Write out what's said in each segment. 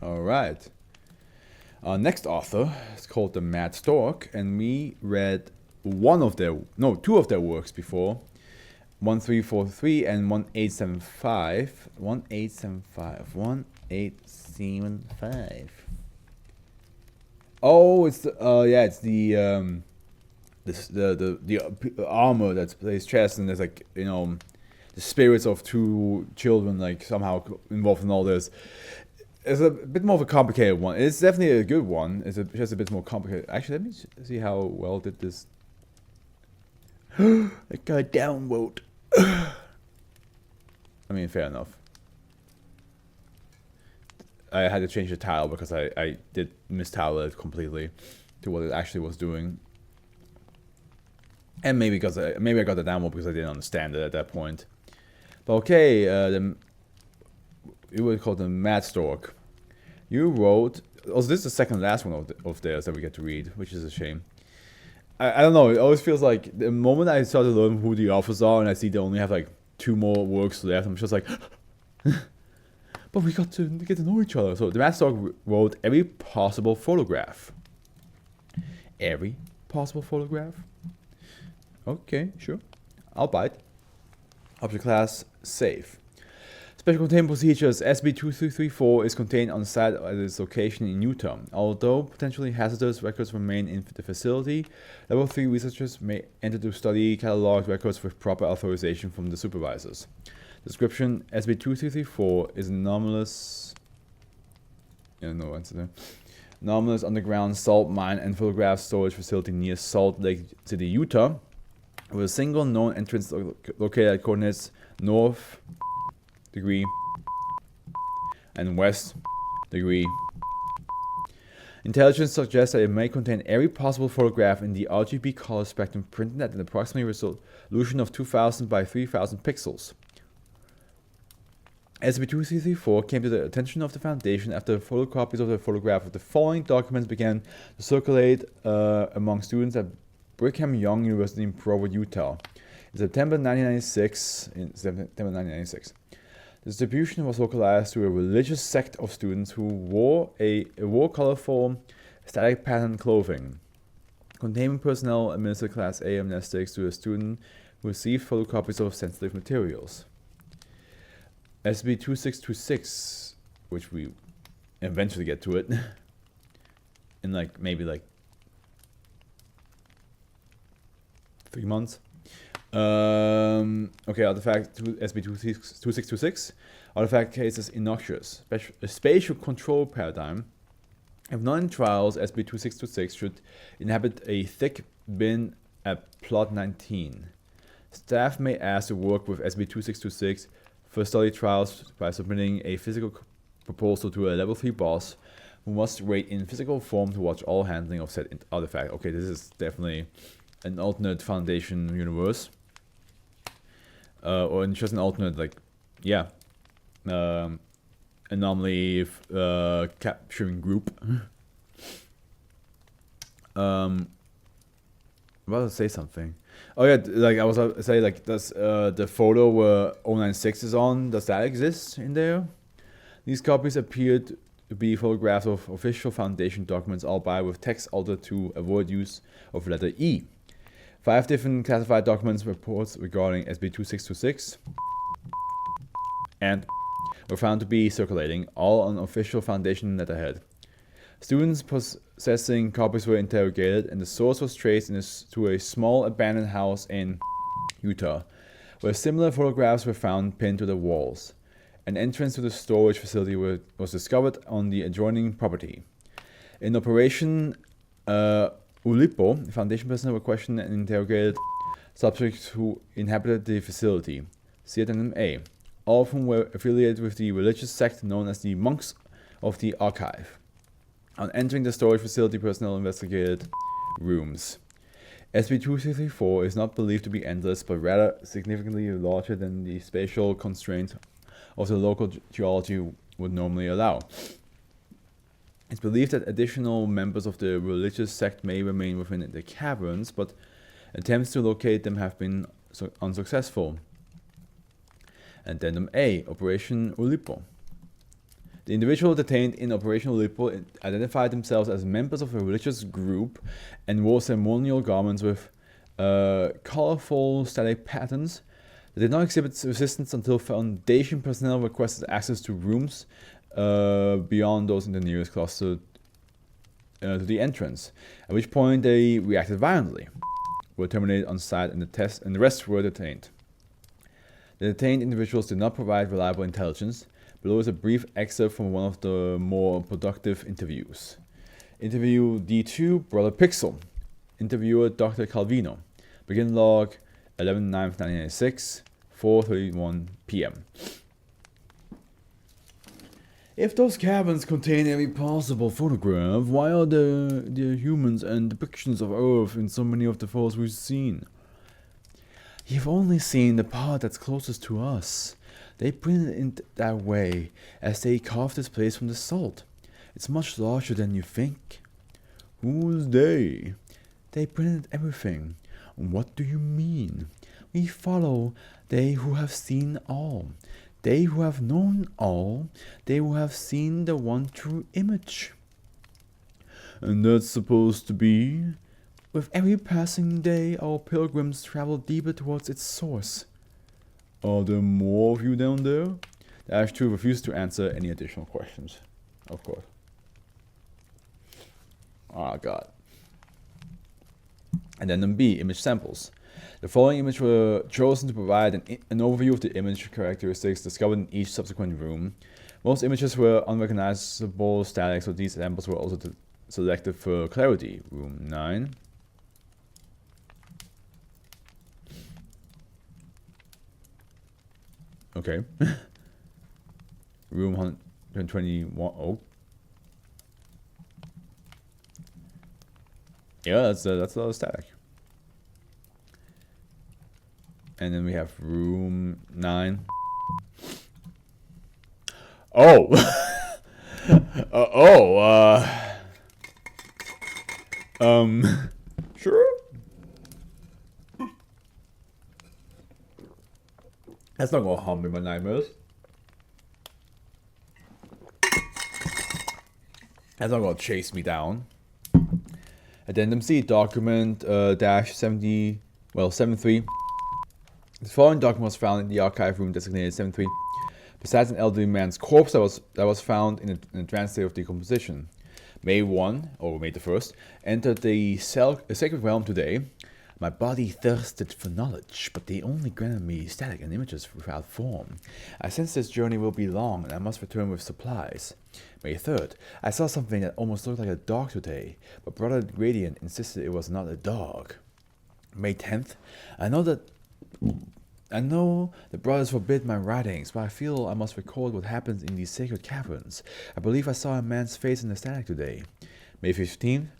Alright. Our next author is called the Mad Stork, and we read two of their works before. 1343 and 1875. 1875. Oh, it's the armor that plays chess, and there's like, the spirits of two children like somehow involved in all this. It's a bit more of a complicated one. It's definitely a good one. It's just a bit more complicated. Actually, let me see how well did this. I got a downvote. I mean, fair enough. I had to change the tile because I did mistile it completely to what it actually was doing. And maybe because maybe I got the downvote because I didn't understand it at that point. But okay, it was called the Mad Stork. You wrote. Also, this is the second last one of theirs that we get to read, which is a shame. I don't know. It always feels like the moment I start to learn who the authors are, and I see they only have like 2 more works left, I'm just like, but we got to get to know each other. So the Mad Stork wrote every possible photograph. Every possible photograph. Okay, sure. I'll bite. Object class safe. Special containment procedures. SCP-2334 is contained on site at its location in Utah. Although potentially hazardous records remain in the facility, Level 3 researchers may enter to study cataloged records with proper authorization from the supervisors. Description: SCP-2334 is an anomalous underground salt mine and photograph storage facility near Salt Lake City, Utah, with a single known entrance located at coordinates north degree and west degree. Intelligence suggests that it may contain every possible photograph in the RGB color spectrum printed at an approximate resolution of 2000 by 3000 pixels. SCP-2334 came to the attention of the Foundation after photocopies of the photograph of the following documents began to circulate among students at Brigham Young University in Provo, Utah. In September 1996. The distribution was localized to a religious sect of students who wore colorful, static pattern clothing. Containment personnel administered Class A amnestics to a student who received photocopies of sensitive materials. SCP-2626, which we eventually get to it, in maybe 3 months. Okay, artifact SCP-2626. Artifact case is innocuous. A spatial control paradigm. If not in trials, SCP-2626 should inhabit a thick bin at Plot 19. Staff may ask to work with SCP-2626 for study trials by submitting a physical proposal to a Level 3 boss who must wait in physical form to watch all handling of said artifact. Okay, this is definitely an alternate Foundation universe. Or just an alternate, anomaly capturing group. I'm about to say something. Oh yeah, I was about to say, does the photo where 096 is on, does that exist in there? These copies appear to be photographs of official Foundation documents, albeit with text altered to avoid use of letter E. 5 different classified documents reports regarding SCP-2626 and were found to be circulating, all on official Foundation letterhead. Students possessing copies were interrogated, and the source was traced to a small abandoned house in Utah, where similar photographs were found pinned to the walls. An entrance to the storage facility was discovered on the adjoining property. In Operation Ulipo, Foundation personnel were questioned and interrogated subjects who inhabited the facility, CNMA, all of whom were affiliated with the religious sect known as the Monks of the Archive. On entering the storage facility, personnel investigated rooms. SCP-2334 is not believed to be endless, but rather significantly larger than the spatial constraints of the local geology would normally allow. It's believed that additional members of the religious sect may remain within the caverns, but attempts to locate them have been unsuccessful. Addendum A, Operation Ulipo. The individual detained in Operational Lipo identified themselves as members of a religious group and wore ceremonial garments with colorful static patterns. They did not exhibit resistance until Foundation personnel requested access to rooms beyond those in the nearest cluster to the entrance, at which point they reacted violently, were terminated on site, and the rest were detained. The detained individuals did not provide reliable intelligence. Below is a brief excerpt from one of the more productive interviews. Interview D2, Brother Pixel. Interviewer Dr. Calvino. Begin log 11/9/1996, 4:31 p.m. If those cabins contain every possible photograph, why are there humans and depictions of Earth in so many of the photos we've seen? You've only seen the part that's closest to us. They printed it in that way as they carved this place from the salt. It's much larger than you think. Who's they? They printed everything. What do you mean? We follow they who have seen all. They who have known all. They who have seen the one true image. And that's supposed to be? With every passing day, our pilgrims travel deeper towards its source. Are there more of you down there? The Ash-2 refused to answer any additional questions. Of course. Oh god. Addendum B, image samples. The following images were chosen to provide an overview of the image characteristics discovered in each subsequent room. Most images were unrecognizable static, so these samples were also selected for clarity. Room 9. Okay. Room 121. Oh. Yeah, that's a lot of static. And then we have room 9. Oh. Sure. That's not gonna harm me in my nightmares. That's not gonna chase me down. Addendum C, document dash 73. The following document was found in the archive room designated 73. Besides an elderly man's corpse that was found in an advanced state of decomposition. May 1, or May the 1st, entered the sacred realm today. My body thirsted for knowledge, but they only granted me static and images without form. I sense this journey will be long, and I must return with supplies. May 3rd, I saw something that almost looked like a dog today, but Brother Gradient insisted it was not a dog. May 10th, I know the brothers forbid my writings, but I feel I must record what happens in these sacred caverns. I believe I saw a man's face in the static today. May 15th,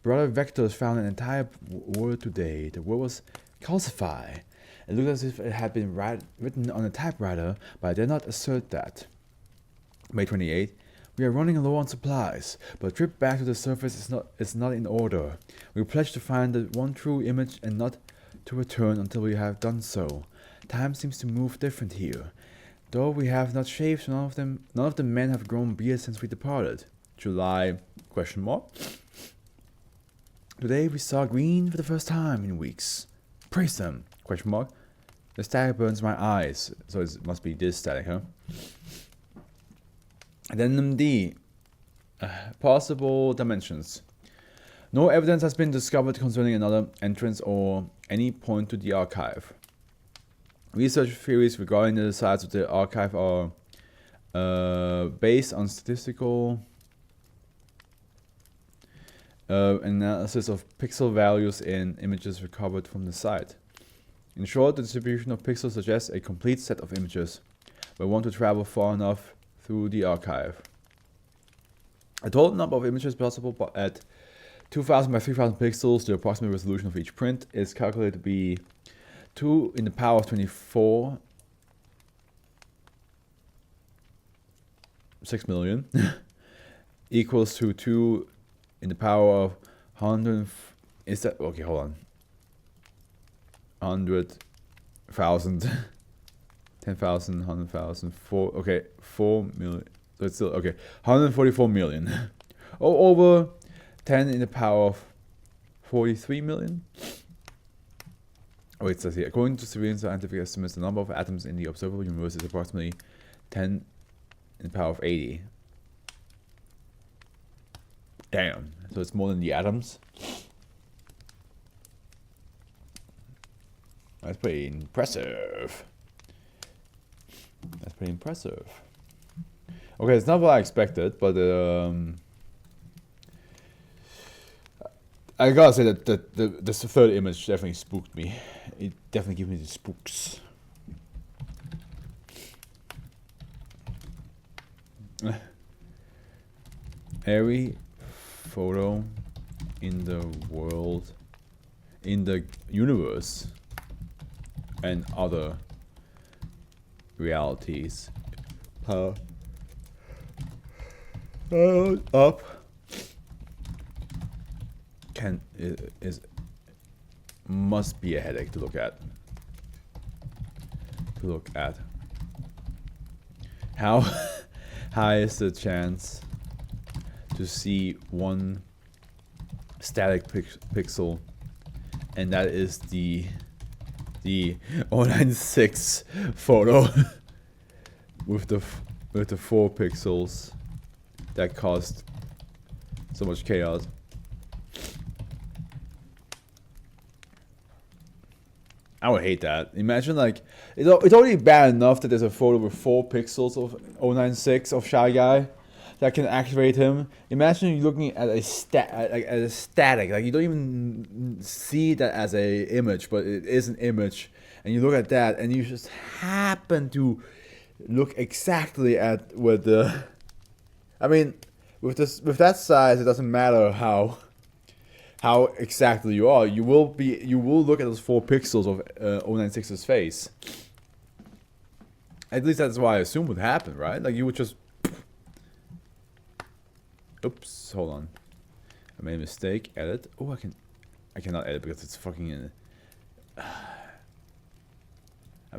Brother Vectors found an entire word today. The word was calcify. It looked as if it had been written on a typewriter, but I dare not assert that. May 28th, we are running low on supplies, but a trip back to the surface is not in order. We pledge to find the one true image and not to return until we have done so. Time seems to move different here. Though we have not shaved, none of the men have grown beards since we departed. July, ? Today we saw green for the first time in weeks. Praise them, ? The static burns my eyes, so it must be this static, huh? Addendum D, possible dimensions. No evidence has been discovered concerning another entrance or any point to the archive. Research theories regarding the size of the archive are based on statistical analysis of pixel values in images recovered from the site. In short, the distribution of pixels suggests a complete set of images, but want to travel far enough through the archive. A total number of images possible at 2000 by 3000 pixels, the approximate resolution of each print, is calculated to be 2 in the power of 24, 6 million, equals to 2 in the power of 100, is that, okay, hold on, 100,000, 10,000, 100,000, 4, okay, 4 million, So it's still okay. 144 million. Oh, over 10 in the power of 43 million. Oh, it says here, according to civilian scientific estimates, the number of atoms in the observable universe is approximately 10 in the power of 80. Damn. So it's more than the atoms. That's pretty impressive. That's pretty impressive. Okay, it's not what I expected, but I gotta say that this third image definitely spooked me. It definitely gave me the spooks. Every photo in the world, in the universe, and other realities up must be a headache to look at. How high is the chance to see one static pixel, and that is the 096 photo with the 4 pixels that caused so much chaos. I would hate that. Imagine, like, it's already bad enough that there's a photo with 4 pixels of 096 of Shy Guy that can activate him. Imagine you looking at a static, like you don't even see that as a image, but it is an image, and you look at that, and you just happen to look exactly at with the. I mean, with that size, it doesn't matter how exactly you are. You will look at those 4 pixels of 096's face. At least that's what I assume would happen, right? Like you would just. Oops, hold on. I made a mistake. Edit. Oh, I cannot edit because it's fucking in. I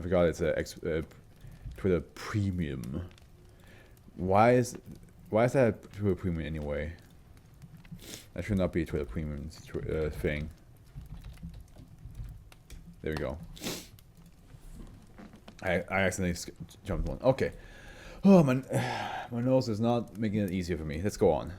forgot it's a Twitter Premium. Why is that a Twitter Premium anyway? That should not be a Twitter Premium thing. There we go. I accidentally jumped one. Okay. Oh, my nose is not making it easier for me. Let's go on.